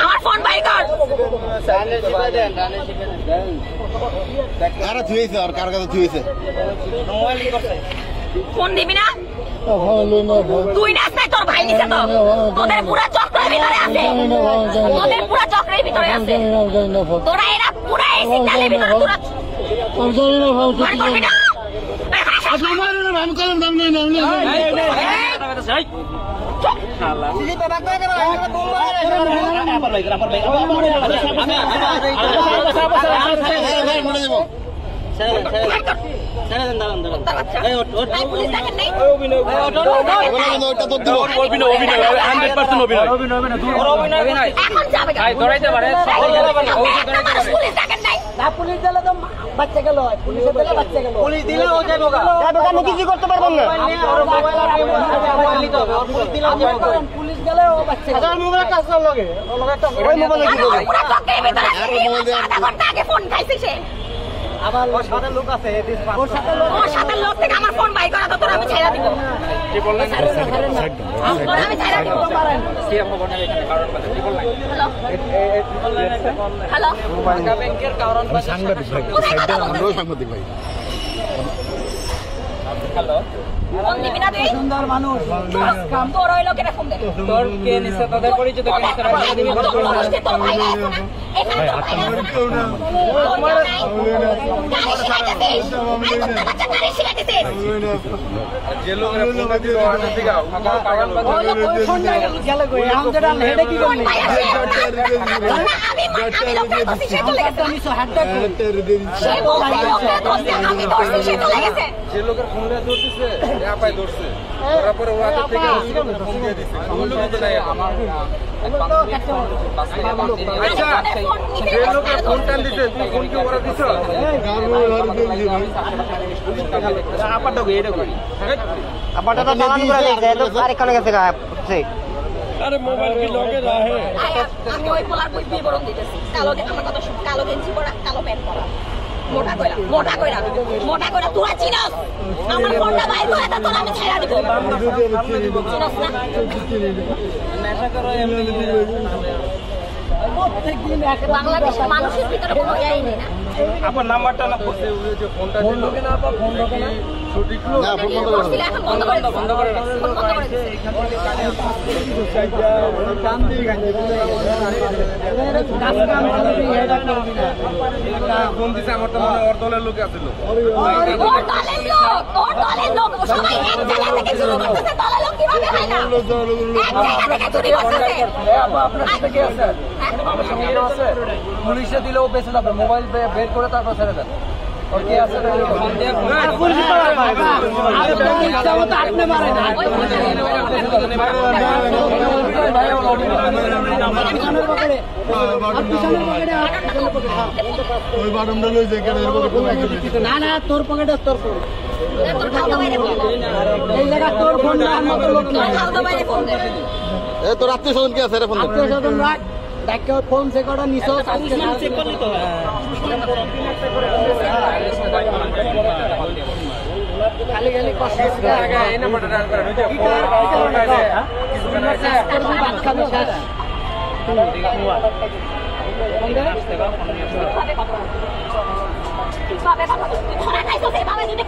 আমার phone by কর। কারা থুইছে আর কার কাছে থুইছে? ফোন দিবি না? তুই নাচ নাই, তোর ভাই নিছে তো। তোদের পুরো চক্রের ভিতরে আছে, তোদের পুরো চক্রের ভিতরে আছে। তোরা এরা পুরো এই সিগন্যালের ভিতরে তোরা করবি না। আমি কলম দাম নেই না পুলিশ দিলে তো বাচ্চা গেল, পুলিশে দিলে বাচ্চা গেল, পুলিশ দিলে ও যাবো আমি কিছু করতে পারবো না। পুলিশ গেলে ও বাচ্চা গেল। মোবাইল কাজ করার লগে ওই মোবাইলে কি করবে? ফোন খাইছে সে। আবার ওর সাথে লোক আছে, ওর সাথে লোক থেকে আমার ফোন বাই করা তো তোর আমি ছেড়ে দিব। কি বললেন? আমি ছেড়ে দিব। কি আপনি বলেন এখানে কারণ কথা কি বললেন? হ্যালো ঢাকা ব্যাংকের কারণ কথা সাংবাদিক ভাই, সাইডে আমরাও সাংবাদিক ভাই। হ্যালো ফোন দিবি না তুই? সুন্দর মানুষ কাম তোর ওই লোকের ফোন দে। তোর কে নিছে তোদের পরিচিত কে নিছে রাখা দিবি না? তোর ভাই আছে না? এখানে তোর ভাই আছে না? যে লোকের ফোন দিতে ওখানে থেকে আমার পাগল ওই ফোন গেল কই? এখন যেটা হেডে কি করলি? আমি লোকের কাছে সে চলে গেছে। হাতটা সে বলছে লোকের কাছে আমি ধরছি, সে চলে গেছে। যে লোকের ফোন ধরতেছে আপাই ধরছে তারপরে ওরা থেকে ফোন দিয়ে দিছে ওই লোক তো নাই আমার আচ্ছা যে লোকের ফোন টান দিছে তুই ফোন কি ওরা দিছ আপাটা এইটা করি আপাটা তো চালান করে দিছে, তো আরেকখানে গেছে গায়ে। আরে মোবাইল কি লগে রাহে? আমি ওই পোলার বই বিবরণ দিতেছি। কালো আমার কথা শুন, কালো গেঞ্জি পরা, কালো প্যান্ট পরা, মোটা কইরা তোরা চিনস? আমার ফোনটা বাইর করে দে, তোরা আমি ছেড়ে দিব। চিনস না? নেশা করো এমনি প্রত্যেকদিন বাংলাদেশের মানুষের ভিতরে কোনো জ্ঞানই নেই না। আপনার নাম্বারটা না বলছে ওই যে ফোনটা দিল না তো ফোন ঢোকে না সঠিক না ফোন বন্ধ বলছিল, এখন বন্ধ করে দিছে। বন্ধ করে রাখছে। ফোন বন্ধ করে দিছে। কাম দিয়ে গাইছে, কাজ কাম করবি এটা করবি না। ফোন দিছে আমার তো মনে ওর দলের লোক আছিল তোর দলের লোক সবাই এক জায়গা থেকে শুরু করতেছে। দলের লোক কিভাবে হয় না? এক জায়গা থেকে চুরি করতেছে। আপনার সাথে কে আছে? আমার সঙ্গে কেউ আছে? পুলিশে দিলে ও বেঁচে যাবে, মোবাইল বের করে তারপর ছেড়ে দেন। ওর কে আছে? ফোন দিয়ে পুলিশ পারে না, আর পুলিশ চাও তো আপনি মারে না। পিছনের পকেটে ওই বাটনটা লই যে কেন এরকম না না, তোর পকেটে তোর ফোন, তোর খাওয়া বাইরে ফোন দে। এই জায়গা তোর ফোন না, আমার তো লোক তোর নাই। খাওয়া বাইরে ফোন দে। এ তোর আত্মীয় স্বজন কি আছে রে ফোন আত্মীয় স্বজন রাখ, দেখে ফোন সে কটা নিছো চেক করলি তো। খালি খালি কষ্ট এই নাম্বারটা ডায়াল করেন, ওই যে ভাত খাবি শেষ। কিভাবে কথা বলছিস? ধরা খাইছো সেভাবে যদি